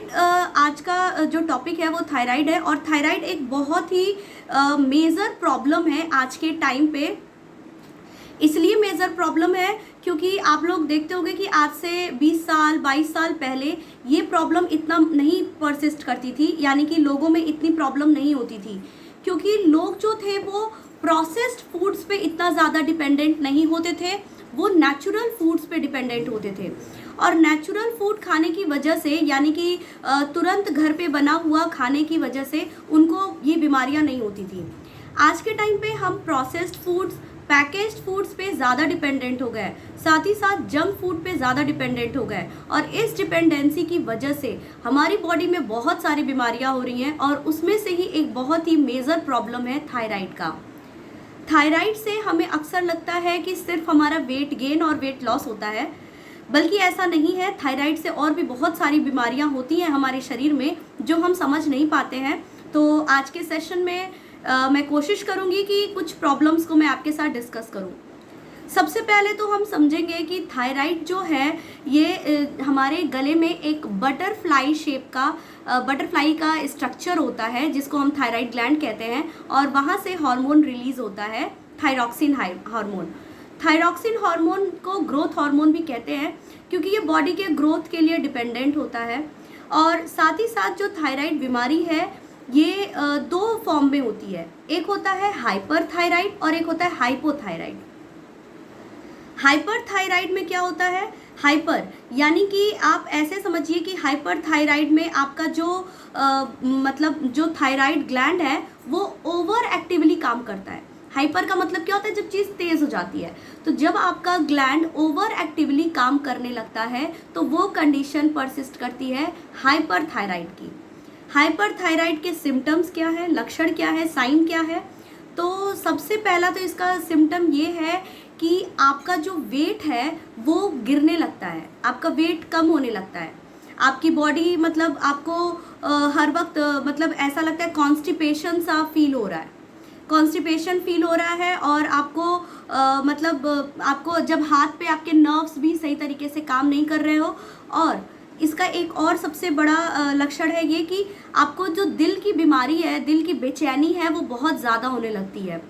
Thyroid आज का जो टॉपिक है वो थायराइड है, और थायराइड एक बहुत ही मेजर प्रॉब्लम है आज के टाइम पे। इसलिए मेजर प्रॉब्लम है क्योंकि आप लोग देखते होंगे कि आज से 20 साल 22 साल पहले ये प्रॉब्लम इतना नहीं परसिस्ट करती थी, यानी कि लोगों में इतनी प्रॉब्लम नहीं होती थी, क्योंकि लोग जो थे वो प्रोसेस्ड फूड्स पे इतना ज़्यादा डिपेंडेंट नहीं होते थे, वो नेचुरल फूड्स पे डिपेंडेंट होते थे। और नेचुरल फूड खाने की वजह से, यानी कि तुरंत घर पे बना हुआ खाने की वजह से उनको ये बीमारियां नहीं होती थी। आज के टाइम पे हम प्रोसेस्ड फूड्स, पैकेज्ड फूड्स पे ज़्यादा डिपेंडेंट हो गए, साथ ही साथ जंक फूड पे ज़्यादा डिपेंडेंट हो गए, और इस डिपेंडेंसी की वजह से हमारी बॉडी में बहुत सारी बीमारियां हो रही हैं, और उसमें से ही एक बहुत ही मेजर प्रॉब्लम है थायराइड का। थायराइड से हमें अक्सर लगता है कि सिर्फ हमारा वेट गेन और वेट लॉस होता है, बल्कि ऐसा नहीं है। थायराइड से और भी बहुत सारी बीमारियां होती हैं हमारे शरीर में जो हम समझ नहीं पाते हैं। तो आज के सेशन में मैं कोशिश करूंगी कि कुछ प्रॉब्लम्स को मैं आपके साथ डिस्कस करूं। सबसे पहले तो हम समझेंगे कि थायराइड जो है ये हमारे गले में एक बटरफ्लाई शेप का बटरफ्लाई का स्ट्रक्चर होता है, जिसको हम थायराइड ग्लैंड कहते हैं, और वहाँ से हार्मोन रिलीज होता है, थायरॉक्सिन हार्मोन। थायरॉक्सिन हार्मोन को ग्रोथ हार्मोन भी कहते हैं, क्योंकि ये बॉडी के ग्रोथ के लिए डिपेंडेंट होता है। और साथ ही साथ जो थायराइड बीमारी है ये दो फॉर्म में होती है, एक होता है हाइपर थायराइड और एक होता है हाइपोथायराइड। हाइपर थायराइड में क्या होता है? हाइपर यानी कि आप ऐसे समझिए कि हाइपर थायराइड में आपका जो मतलब जो थायराइड ग्लैंड है वो ओवर एक्टिवली काम करता है। हाइपर का मतलब क्या होता है? जब चीज़ तेज़ हो जाती है। तो जब आपका ग्लैंड ओवर एक्टिवली काम करने लगता है तो वो कंडीशन परसिस्ट करती है हाइपर थायराइड की। हाइपर थायराइड के सिम्टम्स क्या है, लक्षण क्या है, साइन क्या है? तो सबसे पहला तो इसका सिम्टम ये है कि आपका जो वेट है वो गिरने लगता है, आपका वेट कम होने लगता है, आपकी बॉडी मतलब आपको हर वक्त मतलब ऐसा लगता है कॉन्स्टिपेशन सा फील हो रहा है, कॉन्स्टिपेशन फील हो रहा है, और आपको मतलब आपको जब हाथ पे आपके नर्व्स भी सही तरीके से काम नहीं कर रहे हो। और इसका एक और सबसे बड़ा लक्षण है ये कि आपको जो दिल की बीमारी है, दिल की बेचैनी है, वो बहुत ज़्यादा होने लगती है।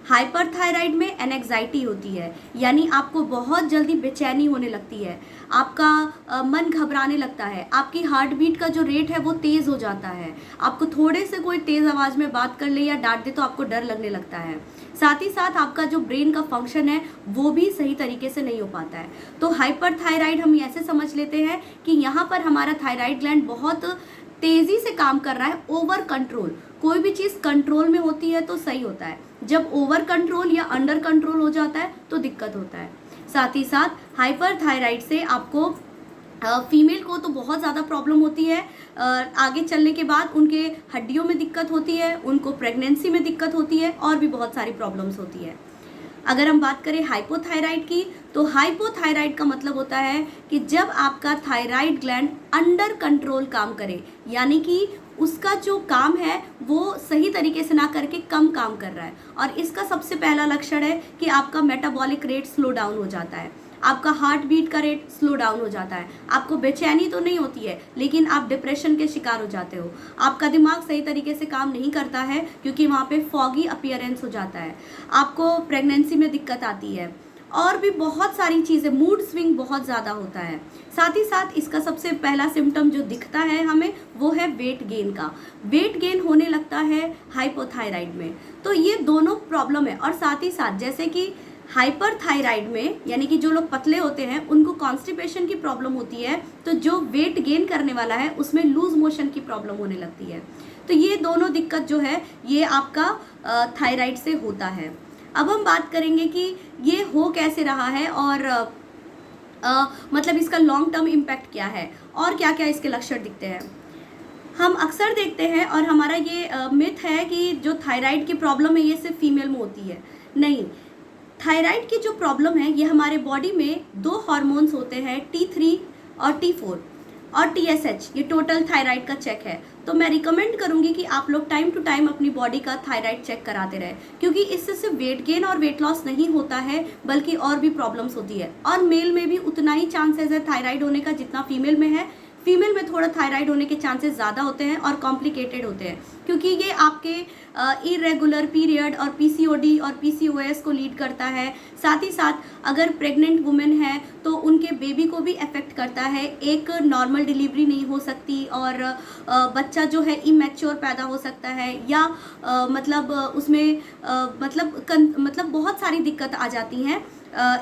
हाइपर थायराइड में एनेक्साइटी होती है, यानी आपको बहुत जल्दी बेचैनी होने लगती है, आपका मन घबराने लगता है, आपकी हार्ट बीट का जो रेट है वो तेज़ हो जाता है, आपको थोड़े से कोई तेज़ आवाज़ में बात कर ले या डांट दे तो आपको डर लगने लगता है। साथ ही साथ आपका जो ब्रेन का फंक्शन है वो भी सही तरीके से नहीं हो पाता है। तो हाइपर थायराइड हम ऐसे समझ लेते हैं कि यहाँ पर हमारा थायराइड ग्लैंड बहुत तेज़ी से काम कर रहा है, ओवर कंट्रोल। कोई भी चीज़ कंट्रोल में होती है तो सही होता है, जब ओवर कंट्रोल या अंडर कंट्रोल हो जाता है तो दिक्कत होता है। साथ ही साथ हाइपर थायराइड से आपको फीमेल को तो बहुत ज़्यादा प्रॉब्लम होती है, आगे चलने के बाद उनके हड्डियों में दिक्कत होती है, उनको प्रेगनेंसी में दिक्कत होती है, और भी बहुत सारी प्रॉब्लम्स होती है। अगर हम बात करें हाइपोथायराइड की, तो हाइपोथायराइड का मतलब होता है कि जब आपका थायराइड ग्लैंड अंडर कंट्रोल काम करे, यानी कि उसका जो काम है वो सही तरीके से ना करके कम काम कर रहा है। और इसका सबसे पहला लक्षण है कि आपका मेटाबॉलिक रेट स्लो डाउन हो जाता है, आपका हार्ट बीट का रेट स्लो डाउन हो जाता है, आपको बेचैनी तो नहीं होती है लेकिन आप डिप्रेशन के शिकार हो जाते हो, आपका दिमाग सही तरीके से काम नहीं करता है क्योंकि वहाँ पे फॉगी अपीयरेंस हो जाता है, आपको प्रेगनेंसी में दिक्कत आती है, और भी बहुत सारी चीज़ें, मूड स्विंग बहुत ज़्यादा होता है। साथ ही साथ इसका सबसे पहला सिम्टम जो दिखता है हमें वो है वेट गेन का। वेट गेन होने लगता है हाइपोथायराइड में। तो ये दोनों प्रॉब्लम है। और साथ ही साथ जैसे कि हाइपर थायराइड में, यानी कि जो लोग पतले होते हैं उनको कॉन्स्टिपेशन की प्रॉब्लम होती है, तो जो वेट गेन करने वाला है उसमें लूज मोशन की प्रॉब्लम होने लगती है। तो ये दोनों दिक्कत जो है ये आपका थायराइड से होता है। अब हम बात करेंगे कि ये हो कैसे रहा है, और मतलब इसका लॉन्ग टर्म इम्पैक्ट क्या है और क्या क्या इसके लक्षण दिखते हैं। हम अक्सर देखते हैं, और हमारा ये मिथ है कि जो थायराइड की प्रॉब्लम है ये सिर्फ फीमेल में होती है। नहीं, थायराइड की जो प्रॉब्लम है ये हमारे बॉडी में दो हार्मोन्स होते हैं, T3 और T4 और TSH, ये टोटल थायराइड का चेक है। तो मैं रिकमेंड करूंगी कि आप लोग टाइम टू टाइम अपनी बॉडी का थायराइड चेक कराते रहें, क्योंकि इससे सिर्फ वेट गेन और वेट लॉस नहीं होता है बल्कि और भी प्रॉब्लम्स होती है। और मेल में भी उतना ही चांसेस है थायराइड होने का जितना फीमेल में है। फीमेल में थोड़ा थायराइड होने के चांसेस ज़्यादा होते हैं और कॉम्प्लिकेटेड होते हैं, क्योंकि ये आपके इरेगुलर पीरियड और पीसीओडी और पीसीओएस को लीड करता है। साथ ही साथ अगर प्रेग्नेंट वुमेन है तो उनके बेबी को भी अफेक्ट करता है, एक नॉर्मल डिलीवरी नहीं हो सकती और बच्चा जो है इमैच्योर पैदा हो सकता है, या मतलब उसमें मतलब बहुत सारी दिक्कत आ जाती हैं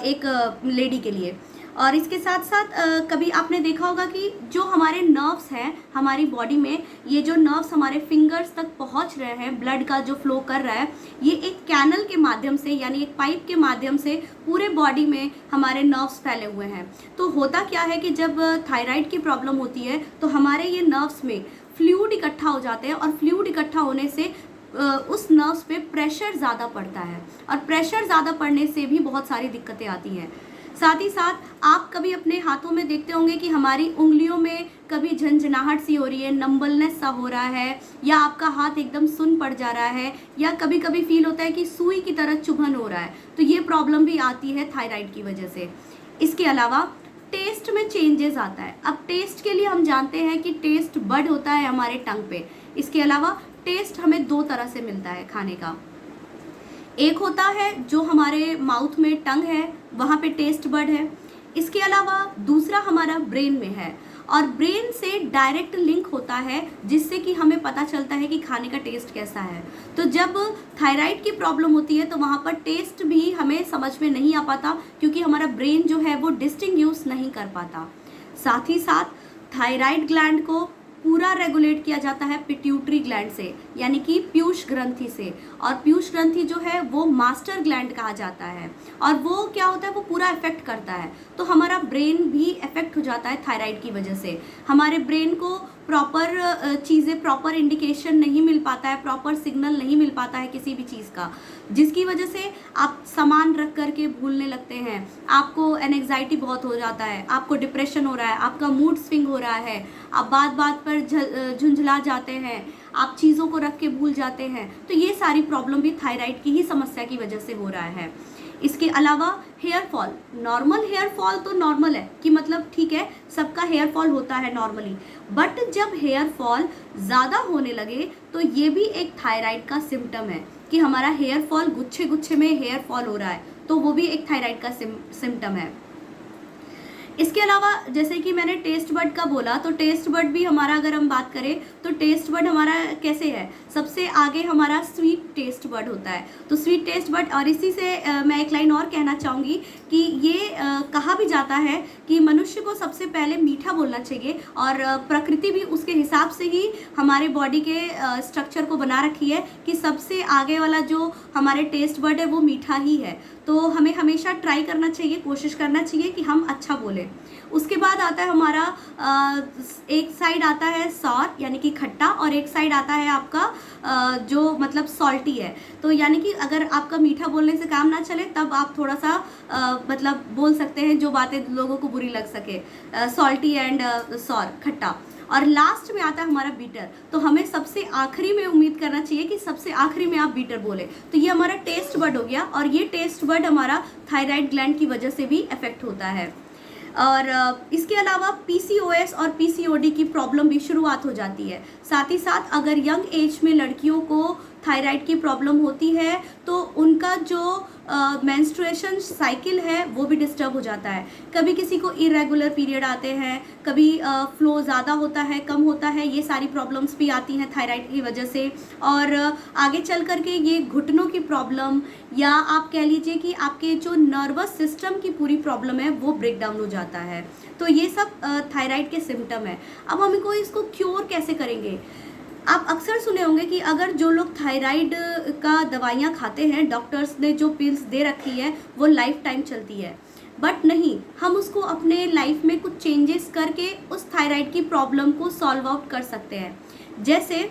एक लेडी के लिए। और इसके साथ साथ कभी आपने देखा होगा कि जो हमारे नर्व्स हैं हमारी बॉडी में, ये जो नर्व्स हमारे फिंगर्स तक पहुंच रहे हैं, ब्लड का जो फ्लो कर रहा है, ये एक कैनल के माध्यम से यानी एक पाइप के माध्यम से पूरे बॉडी में हमारे नर्व्स फैले हुए हैं। तो होता क्या है कि जब थायराइड की प्रॉब्लम होती है तो हमारे ये नर्व्स में फ्लूइड इकट्ठा हो जाते हैं, और फ्लूइड इकट्ठा होने से उस नर्व्स पे प्रेशर ज़्यादा पड़ता है, और प्रेशर ज़्यादा पड़ने से भी बहुत सारी दिक्कतें आती हैं। साथ ही साथ आप कभी अपने हाथों में देखते होंगे कि हमारी उंगलियों में कभी झंझनाहट सी हो रही है, नंबलनेस सा हो रहा है, या आपका हाथ एकदम सुन्न पड़ जा रहा है, या कभी कभी फील होता है कि सुई की तरह चुभन हो रहा है। तो ये प्रॉब्लम भी आती है थायराइड की वजह से। इसके अलावा टेस्ट में चेंजेस आता है। अब टेस्ट के लिए हम जानते हैं कि टेस्ट बड होता है हमारे टंग पे। इसके अलावा टेस्ट हमें दो तरह से मिलता है खाने का। एक होता है जो हमारे माउथ में टंग है, वहाँ पे टेस्ट बड है। इसके अलावा दूसरा हमारा ब्रेन में है, और ब्रेन से डायरेक्ट लिंक होता है जिससे कि हमें पता चलता है कि खाने का टेस्ट कैसा है। तो जब थायराइड की प्रॉब्लम होती है तो वहाँ पर टेस्ट भी हमें समझ में नहीं आ पाता, क्योंकि हमारा ब्रेन जो है वो डिस्टिंग्विश नहीं कर पाता। साथ ही साथ थायराइड ग्लैंड को पूरा रेगुलेट किया जाता है पिट्यूटरी ग्लैंड से, यानी कि पीयूष ग्रंथि से। और पीयूष ग्रंथि जो है वो मास्टर ग्लैंड कहा जाता है, और वो क्या होता है, वो पूरा इफेक्ट करता है। तो हमारा ब्रेन भी इफेक्ट हो जाता है थायराइड की वजह से। हमारे ब्रेन को प्रॉपर चीज़ें, प्रॉपर इंडिकेशन नहीं मिल पाता है, प्रॉपर सिग्नल नहीं मिल पाता है किसी भी चीज़ का, जिसकी वजह से आप सामान रख करके भूलने लगते हैं, आपको एंग्जाइटी बहुत हो जाता है, आपको डिप्रेशन हो रहा है, आपका मूड स्विंग हो रहा है, आप बात बात पर झुंझला जाते हैं, आप चीज़ों को रख के भूल जाते हैं। तो ये सारी प्रॉब्लम भी थायराइड की ही समस्या की वजह से हो रहा है। इसके अलावा hair fall, normal hair fall तो नॉर्मल है कि मतलब ठीक है, सबका हेयर फॉल होता है नॉर्मली, बट जब हेयर फॉल ज़्यादा होने लगे तो ये भी एक थायराइड का सिम्टम है कि हमारा हेयर फॉल, गुच्छे गुच्छे में हेयर फॉल हो रहा है, तो वो भी एक थायराइड का सिम्टम है। इसके अलावा जैसे कि मैंने टेस्ट बड का बोला, तो टेस्ट बड भी हमारा, अगर हम बात करें तो टेस्ट बड हमारा कैसे है, सबसे आगे हमारा स्वीट टेस्ट बड होता है। तो स्वीट टेस्ट बड, और इसी से मैं एक लाइन और कहना चाहूँगी कि ये कहा भी जाता है कि मनुष्य को सबसे पहले मीठा बोलना चाहिए, और प्रकृति भी उसके हिसाब से ही हमारे बॉडी के स्ट्रक्चर को बना रखी है कि सबसे आगे वाला जो हमारे टेस्ट बड है वो मीठा ही है। तो हमें हमेशा ट्राई करना चाहिए, कोशिश करना चाहिए कि हम अच्छा बोलें। उसके बाद आता है हमारा एक साइड आता है सॉर यानी कि खट्टा, और एक साइड आता है आपका जो मतलब सॉल्टी है। तो यानी कि अगर आपका मीठा बोलने से काम ना चले तब आप थोड़ा सा मतलब बोल सकते हैं जो बातें लोगों को बुरी लग सके, सॉल्टी एंड सॉर, खट्टा। और लास्ट में आता है हमारा बीटर। तो हमें सबसे आखिरी में उम्मीद करना चाहिए कि सबसे आखिरी में आप बीटर बोले। तो ये हमारा टेस्ट बड हो गया, और ये टेस्ट बड हमारा थायराइड ग्लैंड की वजह से भी इफेक्ट होता है। और इसके अलावा पीसीओएस और पीसीओडी की प्रॉब्लम भी शुरुआत हो जाती है। साथ ही साथ अगर यंग एज में लड़कियों को थायराइड की प्रॉब्लम होती है तो उनका जो मेंस्ट्रुएशन साइकिल है वो भी डिस्टर्ब हो जाता है। कभी किसी को इरेगुलर पीरियड आते हैं, कभी फ्लो ज़्यादा होता है, कम होता है, ये सारी प्रॉब्लम्स भी आती हैं थायराइड की वजह से। और आगे चल करके ये घुटनों की प्रॉब्लम, या आप कह लीजिए कि आपके जो नर्वस सिस्टम की पूरी प्रॉब्लम है वो ब्रेक डाउन हो जाता है। तो ये सब थायराइड के सिम्टम है। अब हम इसको क्योर कैसे करेंगे? आप अक्सर सुने होंगे कि अगर जो लोग थायराइड का दवाइयाँ खाते हैं, डॉक्टर्स ने जो पिल्स दे रखी है वो लाइफ टाइम चलती है, बट नहीं, हम उसको अपने लाइफ में कुछ चेंजेस करके उस थायराइड की प्रॉब्लम को सॉल्व आउट कर सकते हैं। जैसे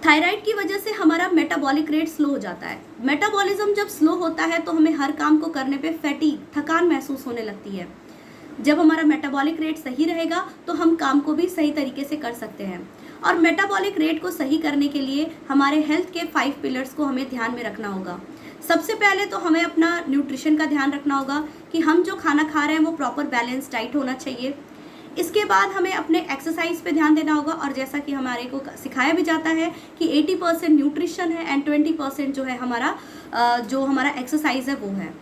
थायराइड की वजह से हमारा मेटाबॉलिक रेट स्लो हो जाता है। मेटाबॉलिज्म जब स्लो होता है तो हमें हर काम को करने पे फैटीग, थकान महसूस होने लगती है। जब हमारा मेटाबॉलिक रेट सही रहेगा तो हम काम को भी सही तरीके से कर सकते हैं। और मेटाबॉलिक रेट को सही करने के लिए हमारे हेल्थ के 5 पिलर्स को हमें ध्यान में रखना होगा। सबसे पहले तो हमें अपना न्यूट्रिशन का ध्यान रखना होगा कि हम जो खाना खा रहे हैं वो प्रॉपर बैलेंस डाइट होना चाहिए। इसके बाद हमें अपने एक्सरसाइज पे ध्यान देना होगा, और जैसा कि हमारे को सिखाया भी जाता है कि 80% न्यूट्रिशन है एंड 20% जो है हमारा जो हमारा एक्सरसाइज है वो है।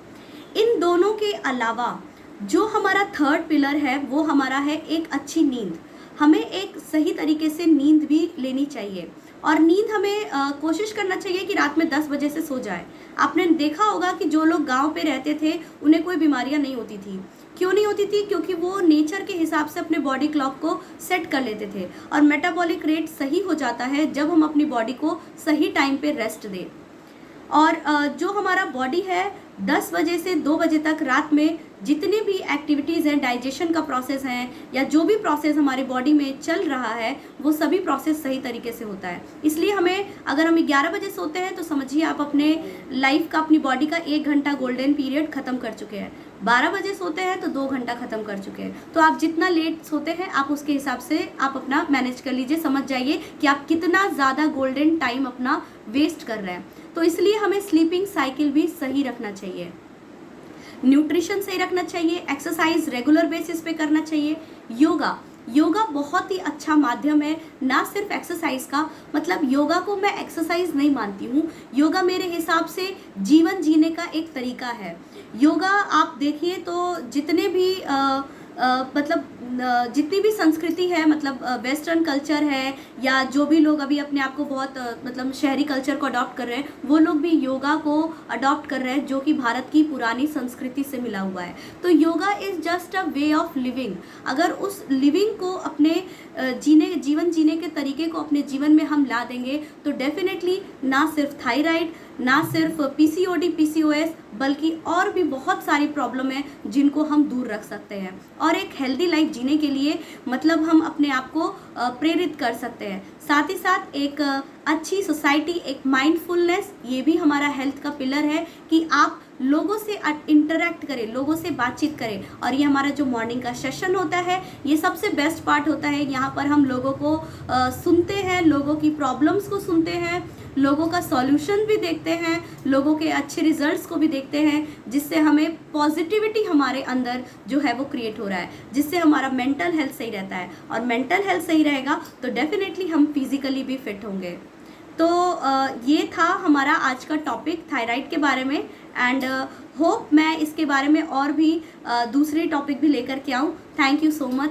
इन दोनों के अलावा जो हमारा थर्ड पिलर है वो हमारा है एक अच्छी नींद। हमें एक सही तरीके से नींद भी लेनी चाहिए, और नींद हमें कोशिश करना चाहिए कि रात में 10 बजे से सो जाए। आपने देखा होगा कि जो लोग गांव पे रहते थे उन्हें कोई बीमारियां नहीं होती थी। क्यों नहीं होती थी? क्योंकि वो नेचर के हिसाब से अपने बॉडी क्लॉक को सेट कर लेते थे, और मेटाबॉलिक रेट सही हो जाता है जब हम अपनी बॉडी को सही टाइम पे रेस्ट दें। और जो हमारा बॉडी है 10 बजे से 2 बजे तक रात में जितने भी एक्टिविटीज़ हैं, डाइजेशन का प्रोसेस है या जो भी प्रोसेस हमारे बॉडी में चल रहा है वो सभी प्रोसेस सही तरीके से होता है। इसलिए हमें, अगर हम 11 बजे सोते हैं तो समझिए आप अपने लाइफ का, अपनी बॉडी का 1 घंटा गोल्डन पीरियड ख़त्म कर चुके हैं। 12 बजे सोते हैं तो 2 घंटा ख़त्म कर चुके हैं। तो आप जितना लेट सोते हैं आप उसके हिसाब से आप अपना मैनेज कर लीजिए, समझ जाइए कि आप कितना ज़्यादा गोल्डन टाइम अपना वेस्ट कर रहे हैं। तो इसलिए हमें स्लीपिंग साइकिल भी सही रखना चाहिए, न्यूट्रिशन सही रखना चाहिए, एक्सरसाइज रेगुलर बेसिस पे करना चाहिए। योगा बहुत ही अच्छा माध्यम है, ना सिर्फ एक्सरसाइज का, मतलब योगा को मैं एक्सरसाइज नहीं मानती हूँ। योगा मेरे हिसाब से जीवन जीने का एक तरीका है। योगा आप देखिए तो जितने भी जितनी भी संस्कृति है, मतलब वेस्टर्न कल्चर है या जो भी लोग अभी अपने आप को बहुत मतलब शहरी कल्चर को अडॉप्ट कर रहे हैं, वो लोग भी योगा को अडॉप्ट कर रहे हैं जो कि भारत की पुरानी संस्कृति से मिला हुआ है। तो yoga is just a way of living. अगर उस लिविंग को अपने जीवन जीने के तरीके को अपने जीवन में हम ला देंगे तो डेफिनेटली ना सिर्फ थायराइड, ना सिर्फ पीसीओडी, पीसीओएस, बल्कि और भी बहुत सारी प्रॉब्लम है जिनको हम दूर रख सकते हैं, और एक हेल्दी लाइफ जीने के लिए मतलब हम अपने आप को प्रेरित कर सकते हैं। साथ ही साथ एक अच्छी सोसाइटी, एक माइंडफुलनेस, ये भी हमारा हेल्थ का पिलर है कि आप लोगों से इंटरेक्ट करें, लोगों से बातचीत करें। और ये हमारा जो मॉर्निंग का सेशन होता है ये सबसे बेस्ट पार्ट होता है। यहाँ पर हम लोगों को सुनते हैं, लोगों की प्रॉब्लम्स को सुनते हैं, लोगों का सॉल्यूशन भी देखते हैं, लोगों के अच्छे रिजल्ट्स को भी देखते हैं, जिससे हमें पॉजिटिविटी हमारे अंदर जो है वो क्रिएट हो रहा है, जिससे हमारा मेंटल हेल्थ सही रहता है। और मेंटल हेल्थ सही रहेगा तो डेफिनेटली हम फिजिकली भी फिट होंगे। तो ये था हमारा आज का टॉपिक थायराइड के बारे में, एंड होप मैं इसके बारे में और भी दूसरे टॉपिक भी लेकर के आऊँ। Thank you so much.